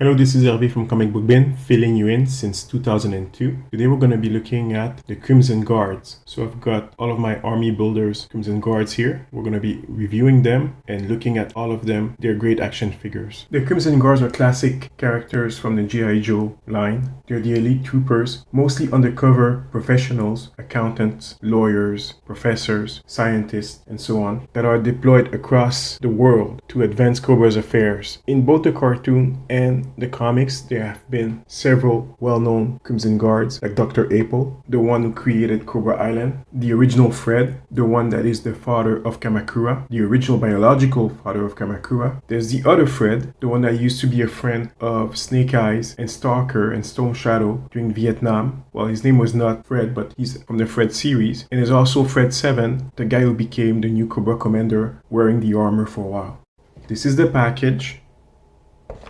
Hello, this is Hervé from Comic Book Bin, filling you in since 2002. Today we're going to be looking at the Crimson Guards. So I've got all of my Army Builders Crimson Guards here. We're going to be reviewing them and looking at all of them. They're great action figures. The Crimson Guards are classic characters from the G.I. Joe line. They're the elite troopers, mostly undercover professionals, accountants, lawyers, professors, scientists, and so on, that are deployed across the world to advance Cobra's affairs. In both the cartoon and the comics, there have been several well-known Crimson Guards, like Dr. April, the one who created Cobra Island, the original Fred, the one that is the father of Kamakura, the original biological father of Kamakura. There's the other Fred, the one that used to be a friend of Snake Eyes and Stalker and Stone Shadow during Vietnam. Well, his name was not Fred, but he's from the Fred series. And there's also Fred 7, the guy who became the new Cobra Commander, wearing the armor for a while. This is the package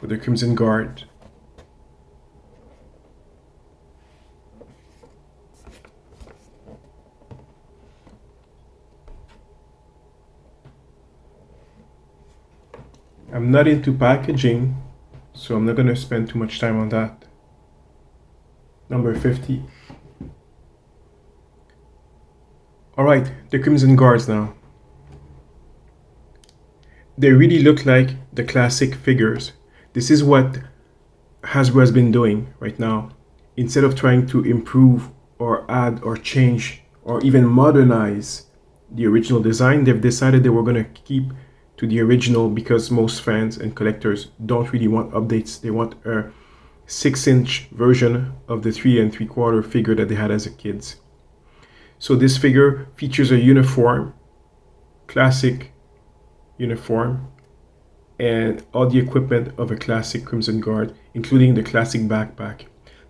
for the Crimson Guard. I'm not into packaging, so I'm not going to spend too much time on that. Number 50. Alright, the Crimson Guards now. They really look like the classic figures. This is what Hasbro has been doing right now. Instead of trying to improve or add or change or even modernize the original design, they've decided they were going to keep to the original because most fans and collectors don't really want updates. They want a 6-inch version of the 3 3/4 figure that they had as a kids. So this figure features a uniform, classic uniform, and all the equipment of a classic Crimson Guard, including the classic backpack.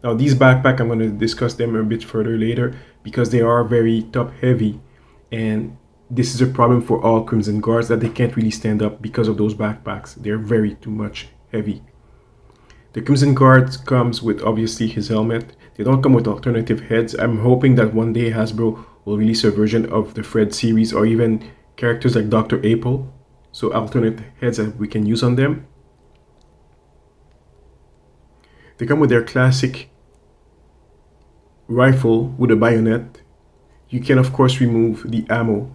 Now these backpack, I'm going to discuss them a bit further later because they are very top heavy, and this is a problem for all Crimson Guards, that they can't really stand up because of those backpacks. They're very too much heavy. The Crimson Guard comes with obviously his helmet. They don't come with alternative heads. I'm hoping that one day Hasbro will release a version of the Fred series or even characters like Dr. April, so alternate heads that we can use on them. They come with their classic rifle with a bayonet. You can of course remove the ammo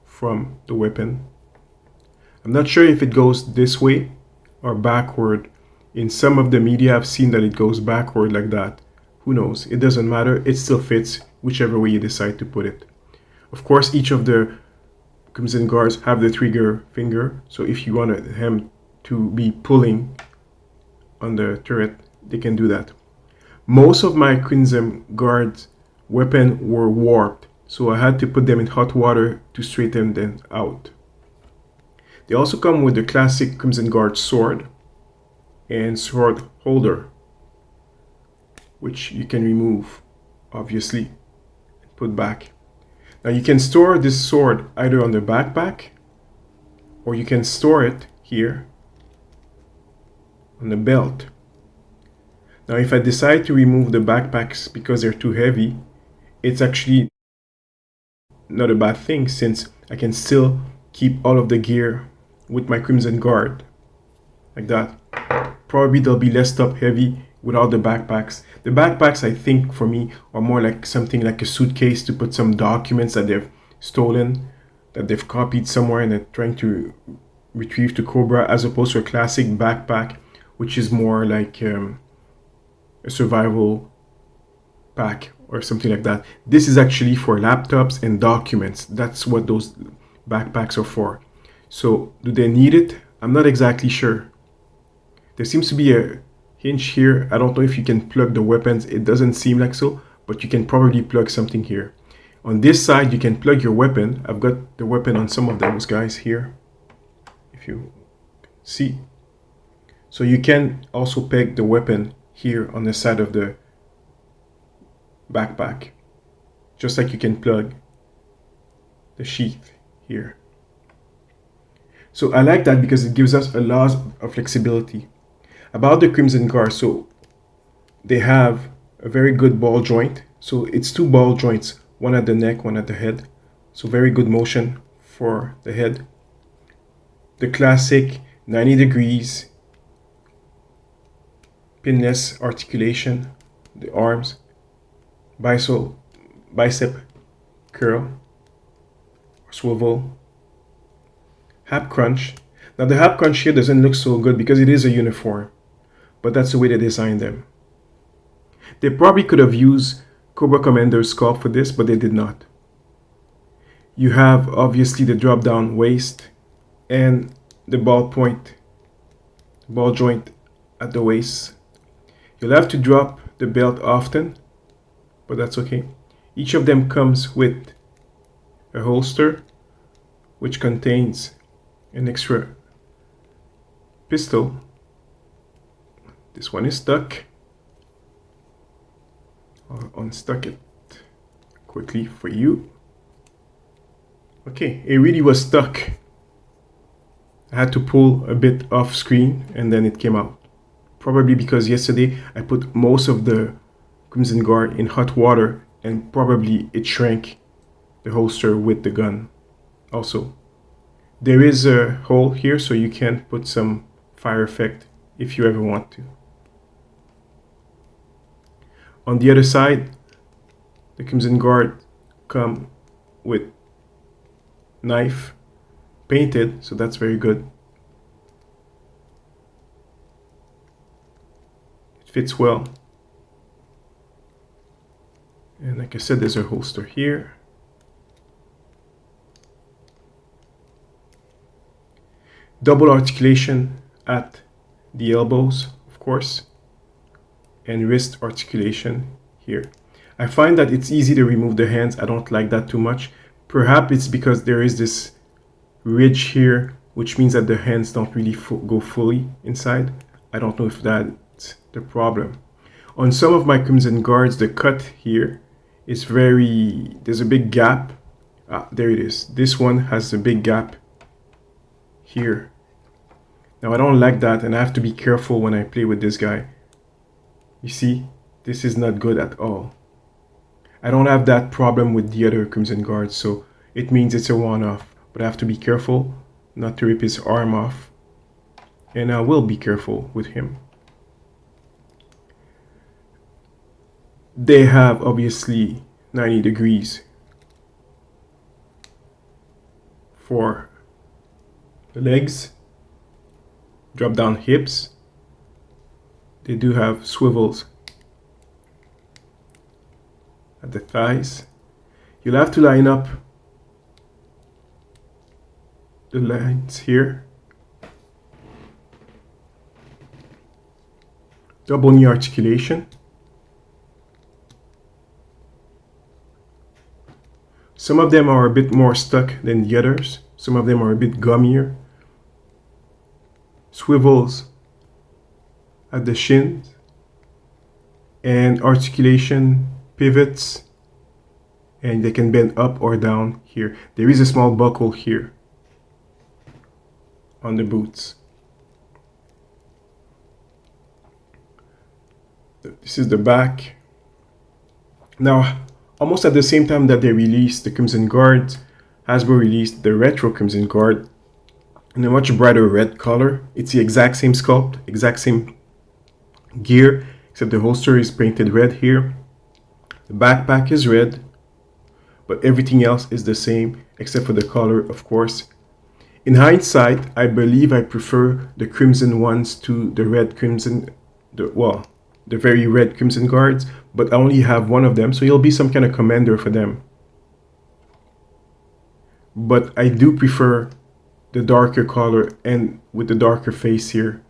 from the weapon. I'm not sure if it goes this way or backward. In some of the media I've seen that it goes backward like that. Who knows? It doesn't matter. It still fits whichever way you decide to put it. Of course, each of the Crimson Guards have the trigger finger, so if you want him to be pulling on the turret, they can do that. Most of my Crimson Guards weapons were warped, so I had to put them in hot water to straighten them out. They also come with the classic Crimson Guard sword and sword holder, which you can remove, obviously, and put back. Now you can store this sword either on the backpack, or you can store it here on the belt. Now if I decide to remove the backpacks because they're too heavy, it's actually not a bad thing, since I can still keep all of the gear with my Crimson Guard, like that. Probably they'll be less top heavy without the backpacks. The backpacks, I think, for me, are more like something like a suitcase to put some documents that they've stolen, that they've copied somewhere and they're trying to retrieve to Cobra, as opposed to a classic backpack, which is more like a survival pack or something like that. This is actually for laptops and documents. That's what those backpacks are for. So do they need it? I'm not exactly sure. There seems to be a hinge here. I don't know if you can plug the weapons. It doesn't seem like so, but you can probably plug something here. On this side, you can plug your weapon. I've got the weapon on some of those guys here, if you see. So you can also peg the weapon here on the side of the backpack, just like you can plug the sheath here. So I like that because it gives us a lot of flexibility. About the Crimson Guard, so they have a very good ball joint. So it's 2 ball joints, one at the neck, one at the head. So very good motion for the head. The classic 90 degrees pinless articulation, the arms, bicep curl, swivel, hap crunch. Now the hap crunch here doesn't look so good because it is a uniform, but that's the way they designed them. They probably could have used Cobra Commander sculpt for this, but they did not. You have obviously the drop down waist and the ball joint at the waist. You'll have to drop the belt often, but that's okay. Each of them comes with a holster which contains an extra pistol. This one is stuck. I'll unstuck it quickly for you. Okay, it really was stuck. I had to pull a bit off screen and then it came out. Probably because yesterday I put most of the Crimson Guard in hot water and probably it shrank the holster with the gun. Also, there is a hole here so you can put some fire effect if you ever want to. On the other side, the Crimson Guard come with knife painted, so that's very good. It fits well. And like I said, there's a holster here. Double articulation at the elbows, of course, and wrist articulation here. I find that it's easy to remove the hands. I don't like that too much. Perhaps it's because there is this ridge here, which means that the hands don't really go fully inside. I don't know if that's the problem. On some of my Crimson Guards, the cut here is there's a big gap. There it is. This one has a big gap here. Now I don't like that and I have to be careful when I play with this guy. You see, this is not good at all. I don't have that problem with the other Crimson Guards, so it means it's a one-off. But I have to be careful not to rip his arm off. And I will be careful with him. They have obviously 90 degrees for the legs, drop down hips. They do have swivels at the thighs. You'll have to line up the lines here. Double knee articulation. Some of them are a bit more stuck than the others. Some of them are a bit gummier. Swivels at the shins and articulation pivots, and they can bend up or down here. There is a small buckle here on the boots. This is the back. Now, almost at the same time that they released the Crimson Guard, Hasbro released the Retro Crimson Guard in a much brighter red color. It's the exact same sculpt, exact same gear, except the holster is painted red here. The backpack is red, but everything else is the same except for the color, of course. In hindsight, I believe I prefer the crimson ones to the red crimson, the very red Crimson Guards, but I only have one of them, so he'll be some kind of commander for them. But I do prefer the darker color and with the darker face here,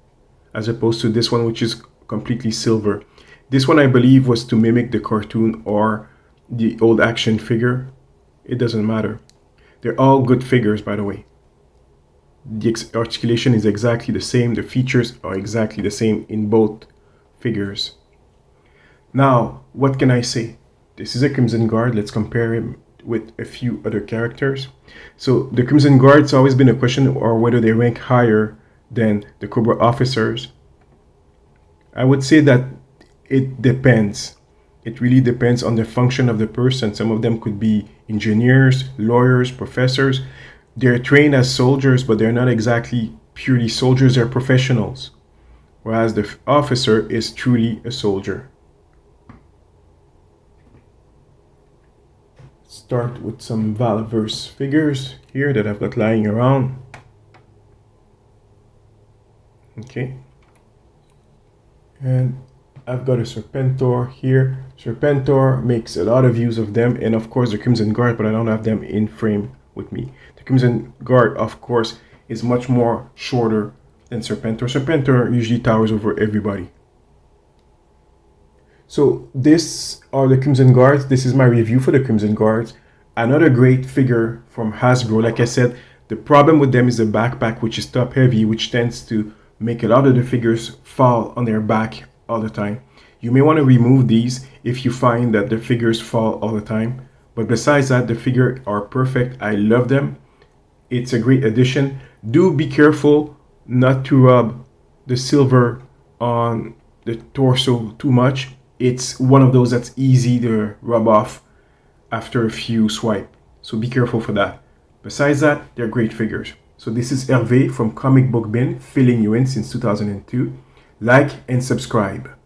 as opposed to this one, which is completely silver. This one I believe was to mimic the cartoon or the old action figure. It doesn't matter. They're all good figures, by the way. The articulation is exactly the same. The features are exactly the same in both figures. Now, what can I say? This is a Crimson Guard. Let's compare him with a few other characters. So the Crimson Guard's always been a question, or whether they rank higher than the Cobra officers. I would say that it depends. It really depends on the function of the person. Some of them could be engineers, lawyers, professors. They're trained as soldiers, but they're not exactly purely soldiers. They're professionals. whereas the officer is truly a soldier. Start with some Valaverse figures here that I've got lying around. Okay. And I've got a Serpentor here. Serpentor makes a lot of use of them, and of course the Crimson Guard, but I don't have them in frame with me. The Crimson Guard, of course, is much more shorter than Serpentor. Serpentor usually towers over everybody. So these are the Crimson Guards. This is my review for the Crimson Guards. Another great figure from Hasbro. Like I said, the problem with them is the backpack, which is top heavy, which tends to make a lot of the figures fall on their back all the time. You may want to remove these if you find that the figures fall all the time. But besides that, the figures are perfect. I love them. It's a great addition. Do be careful not to rub the silver on the torso too much. It's one of those that's easy to rub off after a few swipes. So be careful for that. Besides that, they're great figures. So this is Hervé from Comic Book Bin, filling you in since 2002. Like and subscribe.